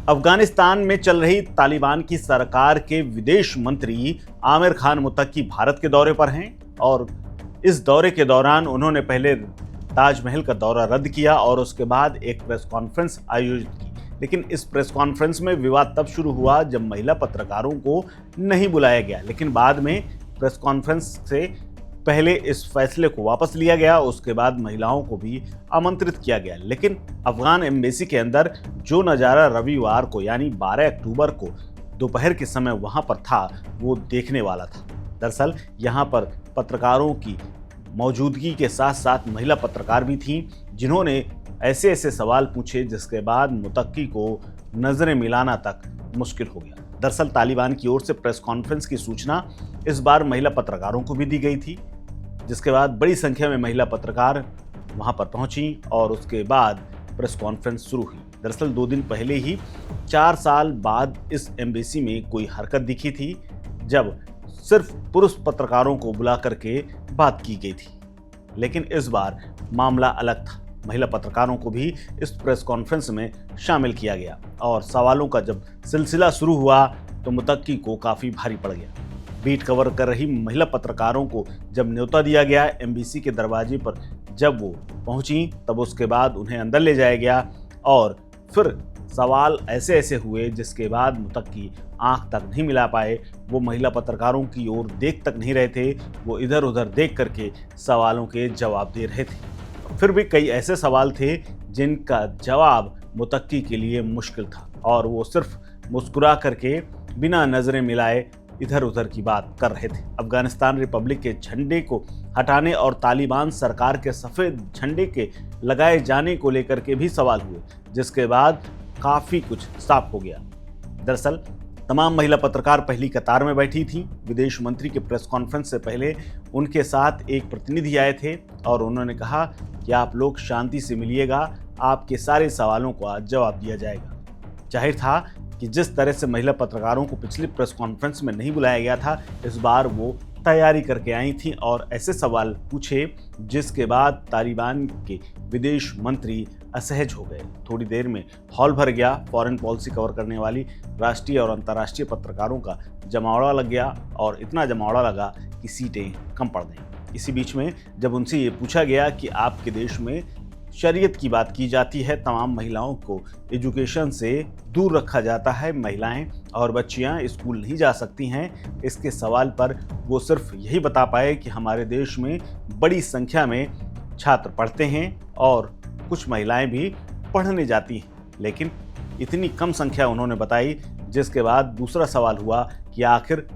अफगानिस्तान में चल रही तालिबान की सरकार के विदेश मंत्री आमिर खान मुत्तकी भारत के दौरे पर हैं और इस दौरे के दौरान उन्होंने पहले ताजमहल का दौरा रद्द किया और उसके बाद एक प्रेस कॉन्फ्रेंस आयोजित की। लेकिन इस प्रेस कॉन्फ्रेंस में विवाद तब शुरू हुआ जब महिला पत्रकारों को नहीं बुलाया गया, लेकिन बाद में प्रेस कॉन्फ्रेंस से पहले इस फैसले को वापस लिया गया। उसके बाद महिलाओं को भी आमंत्रित किया गया, लेकिन अफगान एम्बेसी के अंदर जो नज़ारा रविवार को यानी 12 अक्टूबर को दोपहर के समय वहां पर था वो देखने वाला था। दरअसल यहां पर पत्रकारों की मौजूदगी के साथ साथ महिला पत्रकार भी थीं जिन्होंने ऐसे ऐसे सवाल पूछे जिसके बाद मुत्तकी को नजरें मिलाना तक मुश्किल हो गया। दरअसल तालिबान की ओर से प्रेस कॉन्फ्रेंस की सूचना इस बार महिला पत्रकारों को भी दी गई थी, जिसके बाद बड़ी संख्या में महिला पत्रकार वहां पर पहुंची और उसके बाद प्रेस कॉन्फ्रेंस शुरू हुई। दरअसल 2 दिन पहले ही 4 साल बाद इस एम्बेसी में कोई हरकत दिखी थी जब सिर्फ पुरुष पत्रकारों को बुला करके बात की गई थी, लेकिन इस बार मामला अलग था। महिला पत्रकारों को भी इस प्रेस कॉन्फ्रेंस में शामिल किया गया और सवालों का जब सिलसिला शुरू हुआ तो मुत्तकी को काफ़ी भारी पड़ गया। बीट कवर कर रही महिला पत्रकारों को जब न्योता दिया गया एम्बेसी के दरवाजे पर, जब वो पहुंची तब उसके बाद उन्हें अंदर ले जाया गया और फिर सवाल ऐसे ऐसे हुए जिसके बाद मुत्तकी आंख तक नहीं मिला पाए। वो महिला पत्रकारों की ओर देख तक नहीं रहे थे, वो इधर उधर देख करके सवालों के जवाब दे रहे थे। फिर भी कई ऐसे सवाल थे जिनका जवाब मुत्तकी के लिए मुश्किल था और वो सिर्फ मुस्कुरा करके बिना नजरें मिलाए इधर उधर की बात कर रहे थे। अफगानिस्तान रिपब्लिक के झंडे को हटाने और तालिबान सरकार के सफ़ेद झंडे के लगाए जाने को लेकर के भी सवाल हुए, जिसके बाद काफ़ी कुछ साफ हो गया। दरअसल तमाम महिला पत्रकार पहली कतार में बैठी थीं। विदेश मंत्री के प्रेस कॉन्फ्रेंस से पहले उनके साथ एक प्रतिनिधि आए थे और उन्होंने कहा कि आप लोग शांति से मिलिएगा, आपके सारे सवालों को आज जवाब दिया जाएगा। जाहिर था कि जिस तरह से महिला पत्रकारों को पिछली प्रेस कॉन्फ्रेंस में नहीं बुलाया गया था, इस बार वो तैयारी करके आई थी और ऐसे सवाल पूछे जिसके बाद तालिबान के विदेश मंत्री असहज हो गए। थोड़ी देर में हॉल भर गया। फॉरेन पॉलिसी कवर करने वाली राष्ट्रीय और अंतर्राष्ट्रीय पत्रकारों का जमावड़ा लग गया और इतना जमावड़ा लगा कि सीटें कम पड़ गईं। इसी बीच में जब उनसे ये पूछा गया कि आपके देश में शरीयत की बात की जाती है, तमाम महिलाओं को एजुकेशन से दूर रखा जाता है, महिलाएं और बच्चियां स्कूल नहीं जा सकती हैं, इसके सवाल पर वो सिर्फ यही बता पाए कि हमारे देश में बड़ी संख्या में छात्र पढ़ते हैं और कुछ महिलाएं भी पढ़ने जाती हैं, लेकिन इतनी कम संख्या उन्होंने बताई। जिसके बाद दूसरा सवाल हुआ कि आखिर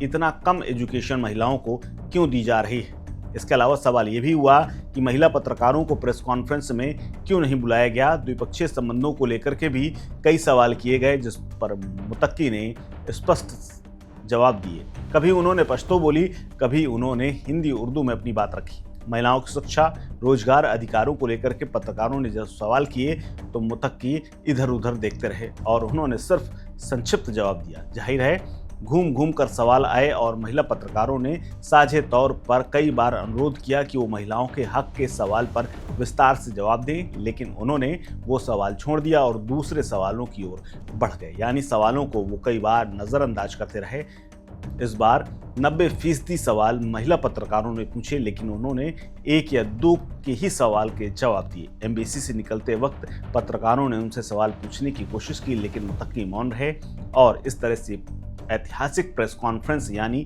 इतना कम एजुकेशन महिलाओं को क्यों दी जा रही है। इसके अलावा सवाल ये भी हुआ कि महिला पत्रकारों को प्रेस कॉन्फ्रेंस में क्यों नहीं बुलाया गया। द्विपक्षीय संबंधों को लेकर के भी कई सवाल किए गए, जिस पर मुत्तकी ने स्पष्ट जवाब दिए। कभी उन्होंने पश्तो बोली, कभी उन्होंने हिंदी उर्दू में अपनी बात रखी। महिलाओं की शिक्षा, रोजगार, अधिकारों को लेकर के पत्रकारों ने जब सवाल किए तो मुत्तकी इधर उधर देखते रहे और उन्होंने सिर्फ संक्षिप्त जवाब दिया। जाहिर है घूम घूम कर सवाल आए और महिला पत्रकारों ने साझे तौर पर कई बार अनुरोध किया कि वो महिलाओं के हक के सवाल पर विस्तार से जवाब दें, लेकिन उन्होंने वो सवाल छोड़ दिया और दूसरे सवालों की ओर बढ़ गए। यानी सवालों को वो कई बार नज़रअंदाज करते रहे। इस बार 90% सवाल महिला पत्रकारों ने पूछे, लेकिन उन्होंने 1 या 2 के ही सवाल के जवाब दिए। एम्बेसी से निकलते वक्त पत्रकारों ने उनसे सवाल पूछने की कोशिश की, लेकिन मुत्तकी मौन रहे और इस तरह से ऐतिहासिक प्रेस कॉन्फ्रेंस यानी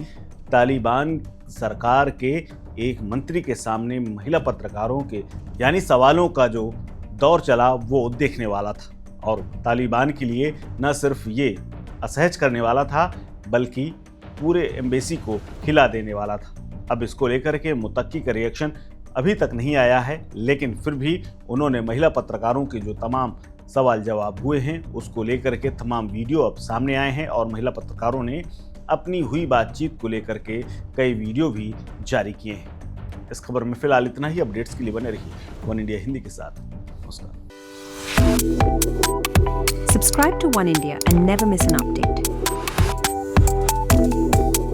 तालिबान सरकार के एक मंत्री के सामने महिला पत्रकारों के यानी सवालों का जो दौर चला वो देखने वाला था और तालिबान के लिए न सिर्फ ये असहज करने वाला था बल्कि पूरे एम्बेसी को हिला देने वाला था। अब इसको लेकर के मुत्तकी का रिएक्शन अभी तक नहीं आया है, लेकिन फिर भी उन्होंने महिला पत्रकारों के जो तमाम सवाल जवाब हुए हैं उसको लेकर के तमाम वीडियो अब सामने आए हैं और महिला पत्रकारों ने अपनी हुई बातचीत को लेकर के कई वीडियो भी जारी किए हैं। इस खबर में फिलहाल इतना ही। अपडेट्स के लिए बने रहिए वन इंडिया हिंदी के साथ। नमस्कार। Subscribe to One India and never miss an update.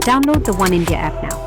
Download the One India app now.